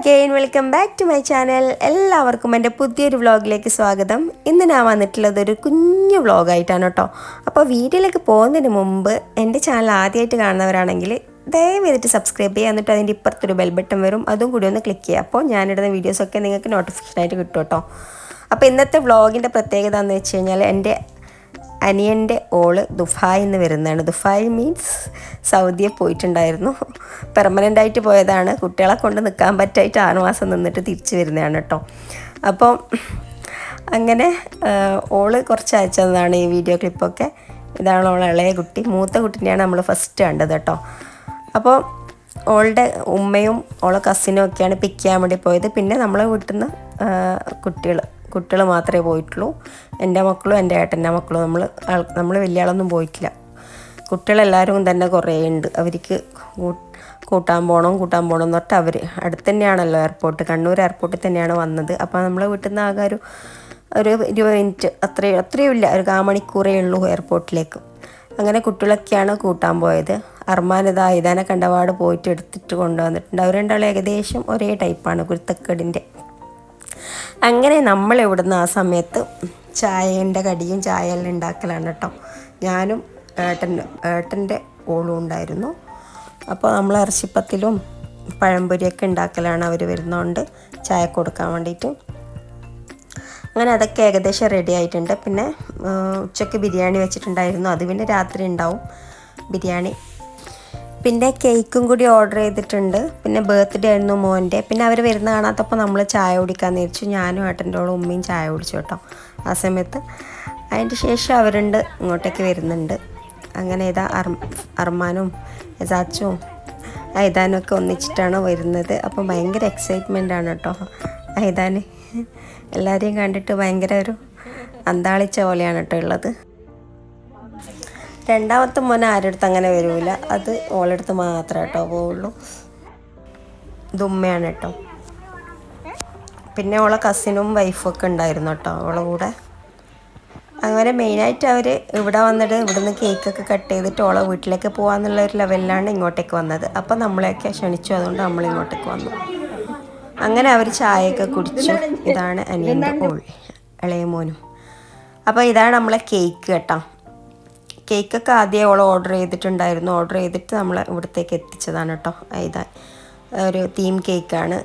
again, welcome back to my channel. എല്ലാവർക്കും എൻ്റെ പുതിയൊരു വ്ളോഗിലേക്ക് സ്വാഗതം. ഇന്ന് ഞാൻ വന്നിട്ടുള്ളത് ഒരു കുഞ്ഞു വ്ളോഗായിട്ടാണ് കേട്ടോ. അപ്പോൾ വീഡിയോയിലേക്ക് പോകുന്നതിന് മുമ്പ് എൻ്റെ ചാനൽ ആദ്യമായിട്ട് കാണുന്നവരാണെങ്കിൽ ദയവേദിട്ട് സബ്സ്ക്രൈബ് ചെയ്യുക, എന്നിട്ട് അതിൻ്റെ ഇപ്പുറത്തൊരു ബെൽ ബട്ടൺ വരും, അതും കൂടി ഒന്ന് ക്ലിക്ക് ചെയ്യുക. അപ്പോൾ ഞാനിടുന്ന വീഡിയോസൊക്കെ നിങ്ങൾക്ക് നോട്ടിഫിക്കേഷനായിട്ട് കിട്ടും കേട്ടോ. അപ്പോൾ ഇന്നത്തെ വ്ളോഗിൻ്റെ പ്രത്യേകത എന്ന് വെച്ച് കഴിഞ്ഞാൽ എൻ്റെ അനിയൻ്റെ ഓള് ദുബായിൽ നിന്ന് വരുന്നതാണ്. ദുബായ് മീൻസ് സൗദിയെ പോയിട്ടുണ്ടായിരുന്നു, പെർമനൻ്റായിട്ട് പോയതാണ്. കുട്ടികളെ കൊണ്ട് നിൽക്കാൻ പറ്റായിട്ട് 6 മാസം നിന്നിട്ട് തിരിച്ച് വരുന്നതാണ് കേട്ടോ. അപ്പോൾ അങ്ങനെ ഓള് കുറച്ച് അയച്ചതാണ് ഈ വീഡിയോ ക്ലിപ്പൊക്കെ. ഇതാണ് ഓളെ ഇളയ കുട്ടി. മൂത്ത കുട്ടീനെയാണ് നമ്മൾ ഫസ്റ്റ് കണ്ടത് കേട്ടോ. അപ്പോൾ ഓളുടെ ഉമ്മയും ഓളെ കസിനും ഒക്കെയാണ് പിക്ക് ചെയ്യാൻ വേണ്ടി പോയത്. പിന്നെ നമ്മളെ വീട്ടിൽ നിന്ന് കുട്ടികൾ മാത്രമേ പോയിട്ടുള്ളൂ. എൻ്റെ മക്കളും എൻ്റെ ഏട്ടൻ്റെ മക്കളും. നമ്മൾ വലിയ ആളൊന്നും പോയിട്ടില്ല. കുട്ടികളെല്ലാവരും തന്നെ കുറേ ഉണ്ട്. അവർക്ക് കൂട്ടാൻ പോകണം എന്ന് പറഞ്ഞിട്ട് അവർ അടുത്ത് തന്നെയാണല്ലോ എയർപോർട്ട്, കണ്ണൂർ എയർപോർട്ടിൽ തന്നെയാണ് വന്നത്. അപ്പോൾ നമ്മളെ വീട്ടിൽ നിന്ന് ആകെ ഒരു 20 മിനിറ്റ് അത്രയും ഇല്ല, ഒരു 1/4 മണിക്കൂറേ ഉള്ളൂ എയർപോർട്ടിലേക്ക്. അങ്ങനെ കുട്ടികളൊക്കെയാണ് കൂട്ടാൻ പോയത്. ഇതാനെ കണ്ടപാട് പോയിട്ട് എടുത്തിട്ട് കൊണ്ടുവന്നിട്ടുണ്ട്. അവർ രണ്ടാളും ഏകദേശം ഒരേ ടൈപ്പാണ്, കുരുത്തക്കേടിൻ്റെ. അങ്ങനെ നമ്മൾ ഇവിടുന്ന് ആ സമയത്ത് ചായേൻ്റെ കടിയും ചായയെല്ലാം ഉണ്ടാക്കലാണ് കേട്ടോ. ഞാനും ഏട്ടൻ്റെ ഓളും ഉണ്ടായിരുന്നു. അപ്പോൾ നമ്മൾ ഇറച്ചിപ്പത്തിലും പഴംപൊരിയൊക്കെ ഉണ്ടാക്കലാണ് അവർ വരുന്നതുകൊണ്ട് ചായ കൊടുക്കാൻ വേണ്ടിയിട്ട്. അങ്ങനെ അതൊക്കെ ഏകദേശം റെഡി ആയിട്ടുണ്ട്. പിന്നെ ഉച്ചയ്ക്ക് ബിരിയാണി വെച്ചിട്ടുണ്ടായിരുന്നു, അത് പിന്നെ രാത്രി ഉണ്ടാവും ബിരിയാണി. പിന്നെ കേക്കും കൂടി ഓർഡർ ചെയ്തിട്ടുണ്ട്. പിന്നെ ബർത്ത്ഡേ ആയിരുന്നു മോൻ്റെ. പിന്നെ അവർ വരുന്ന കാണാത്തപ്പോൾ നമ്മൾ ചായ കുടിക്കാമെന്ന് വിചാരിച്ചു. ഞാനും ഏട്ടൻ്റെ ഓളും ഉമ്മയും ചായ കുടിച്ചു കേട്ടോ ആ സമയത്ത്. അതിൻ്റെ ശേഷം അവരുണ്ട് ഇങ്ങോട്ടേക്ക് വരുന്നുണ്ട്. അങ്ങനെ ഇതാ അർമാനും എസാച്ചും ഐതാനും ഒക്കെ ഒന്നിച്ചിട്ടാണ് വരുന്നത്. അപ്പോൾ ഭയങ്കര എക്സൈറ്റ്മെൻ്റ് ആണ് കേട്ടോ ഐതാന്. എല്ലാവരെയും കണ്ടിട്ട് ഭയങ്കര ഒരു അന്താളിച്ച പോലെയാണ് കേട്ടോ ഉള്ളത്. രണ്ടാമത്തെ മോനെ ആരുടെ അങ്ങനെ വരില്ല, അത് ഓളടുത്ത് മാത്രമേ കേട്ടോ പോവുള്ളൂ. ഇതുമ്മയാണ് കേട്ടോ. പിന്നെ ഓളെ കസിനും വൈഫും ഒക്കെ ഉണ്ടായിരുന്നു കേട്ടോ ഓളെ കൂടെ. അങ്ങനെ മെയിനായിട്ട് അവർ ഇവിടെ വന്നിട്ട് ഇവിടുന്ന് കേക്കൊക്കെ കട്ട് ചെയ്തിട്ട് ഓളെ വീട്ടിലേക്ക് പോകാമെന്നുള്ള ഒരു ലെവലിലാണ് ഇങ്ങോട്ടേക്ക് വന്നത്. അപ്പം നമ്മളെയൊക്കെ ക്ഷണിച്ചു, അതുകൊണ്ട് നമ്മൾ ഇങ്ങോട്ടേക്ക് വന്നു. അങ്ങനെ അവർ ചായയൊക്കെ കുടിച്ചു. ഇതാണ് അനിയൻ്റെ ഓൾ, ഇളയ മോനും. അപ്പോൾ ഇതാണ് നമ്മളെ കേക്ക് കേട്ടോ. കേക്കൊക്കെ ആദ്യം ഓൾ ഓർഡർ ചെയ്തിട്ടുണ്ടായിരുന്നു. ഓർഡർ ചെയ്തിട്ട് നമ്മൾ ഇവിടത്തേക്ക് എത്തിച്ചതാണ് കേട്ടോ. ഇതാ ഒരു തീം കേക്കാണ്.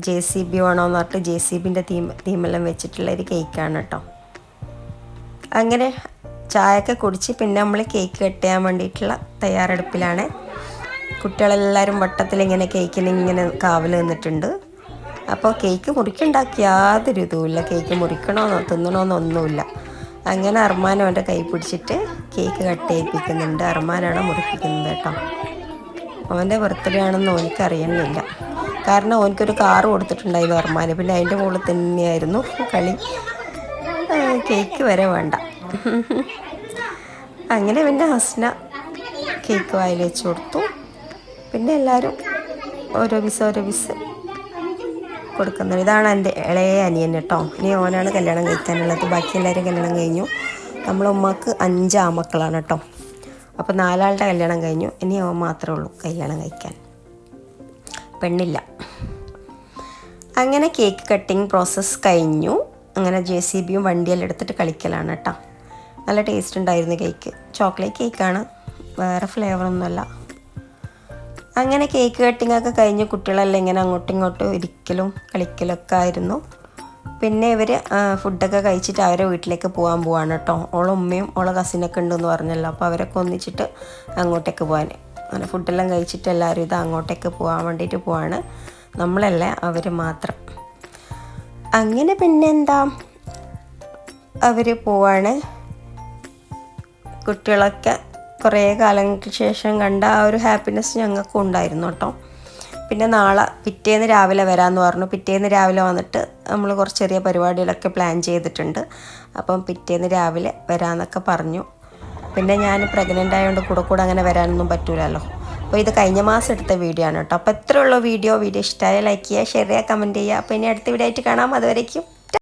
JCB വേണമെന്ന് പറഞ്ഞിട്ട് JCBൻ്റെ തീമെല്ലാം വെച്ചിട്ടുള്ള ഒരു കേക്കാണ് കേട്ടോ. അങ്ങനെ ചായയൊക്കെ കുടിച്ച് പിന്നെ നമ്മൾ കേക്ക് കട്ട് ചെയ്യാൻ വേണ്ടിയിട്ടുള്ള തയ്യാറെടുപ്പിലാണ്. കുട്ടികളെല്ലാവരും വട്ടത്തിൽ ഇങ്ങനെ കേക്കിന് ഇങ്ങനെ കാവൽ നിന്നിട്ടുണ്ട്. അപ്പോൾ കേക്ക് മുറിക്കുണ്ടാക്കി യാതൊരു ഇതുമില്ല. കേക്ക് മുറിക്കണമെന്നോ തിന്നണമെന്നൊന്നുമില്ല. അങ്ങനെ അർമാൻ അവൻ്റെ കൈ പിടിച്ചിട്ട് കേക്ക് കട്ട് ചെയ്യിപ്പിക്കുന്നുണ്ട്. അർമാനാണ് മുറിപ്പിക്കുന്നത് കേട്ടോ. അവൻ്റെ ബർത്ത്ഡേ ആണെന്ന് ഓനിക്കറിയണില്ല, കാരണം ഓനിക്കൊരു കാറ് കൊടുത്തിട്ടുണ്ടായിരുന്നു അർമാന്. പിന്നെ അതിൻ്റെ മുകളിൽ തന്നെയായിരുന്നു കളി. കേക്ക് വരെ വേണ്ട. അങ്ങനെ പിന്നെ ഹസ്ന കേക്ക് വായിൽ വെച്ച് കൊടുത്തു. പിന്നെ എല്ലാവരും ഓരോ പീസ് കൊടുക്കുന്നത്. ഇതാണ് എൻ്റെ ഇളയ അനിയൻ കേട്ടോ. ഇനി ഓനാണ് കല്യാണം കഴിക്കാനുള്ളത്. ബാക്കി എല്ലാവരും കല്യാണം കഴിഞ്ഞു. നമ്മളെ ഉമ്മക്ക് 5 ആമക്കളാണ് കേട്ടോ. അപ്പോൾ 4 ആളുടെ കല്യാണം കഴിഞ്ഞു. ഇനി അവൻ മാത്രമേ ഉള്ളൂ കല്യാണം കഴിക്കാൻ, പെണ്ണില്ല. അങ്ങനെ കേക്ക് കട്ടിങ് പ്രോസസ്സ് കഴിഞ്ഞു. അങ്ങനെ JCBയും വണ്ടിയെല്ലാം എടുത്തിട്ട് കളിക്കലാണ് കേട്ടോ. നല്ല ടേസ്റ്റ് ഉണ്ടായിരുന്നു കേക്ക്. ചോക്ലേറ്റ് കേക്കാണ്, വേറെ ഫ്ലേവറൊന്നുമല്ല. അങ്ങനെ കേക്ക് കട്ടിങ്ങൊക്കെ കഴിഞ്ഞ് കുട്ടികളെല്ലാം ഇങ്ങനെ അങ്ങോട്ടും ഇങ്ങോട്ടും ഇരിക്കലും കളിക്കലൊക്കെ ആയിരുന്നു. പിന്നെ ഇവർ ഫുഡൊക്കെ കഴിച്ചിട്ട് അവരെ വീട്ടിലേക്ക് പോവാണ് കേട്ടോ. ഓളെ ഉമ്മയും ഓളെ കസിനൊക്കെ ഉണ്ടെന്ന് പറഞ്ഞല്ലോ. അപ്പോൾ അവരൊക്കെ ഒന്നിച്ചിട്ട് അങ്ങോട്ടേക്ക് പോകാൻ. അങ്ങനെ ഫുഡെല്ലാം കഴിച്ചിട്ട് എല്ലാവരും ഇത് അങ്ങോട്ടേക്ക് പോകാൻ വേണ്ടിയിട്ട് പോവാണ്. നമ്മളല്ല, അവർ മാത്രം. അങ്ങനെ പിന്നെന്താ, അവർ പോവാണ്. കുട്ടികളൊക്കെ കുറേ കാലങ്ങൾക്ക് ശേഷം കണ്ട ആ ഒരു ഹാപ്പിനെസ് ഞങ്ങൾക്കും ഉണ്ടായിരുന്നു കേട്ടോ. പിന്നെ പിറ്റേന്ന് രാവിലെ വരാമെന്ന് പറഞ്ഞു. പിറ്റേന്ന് രാവിലെ വന്നിട്ട് നമ്മൾ കുറച്ച് ചെറിയ പരിപാടികളൊക്കെ പ്ലാൻ ചെയ്തിട്ടുണ്ട്. അപ്പം പിറ്റേന്ന് രാവിലെ വരാമെന്നൊക്കെ പറഞ്ഞു. പിന്നെ ഞാൻ പ്രഗ്നൻ്റ് ആയതുകൊണ്ട് കൂടെ അങ്ങനെ വരാനൊന്നും പറ്റൂലല്ലോ. അപ്പോൾ ഇത് കഴിഞ്ഞ മാസം എടുത്ത വീഡിയോ ആണ് കേട്ടോ. അപ്പോൾ ഇത്രയുള്ള വീഡിയോ ഇഷ്ടമായ ലൈക്ക് ചെയ്യുക, ഷെയർ ചെയ്യുക, കമൻറ്റ് ചെയ്യുക. അപ്പോൾ ഇനി അടുത്ത വീഡിയോ ആയിട്ട് കാണാം. അതുവരേക്കും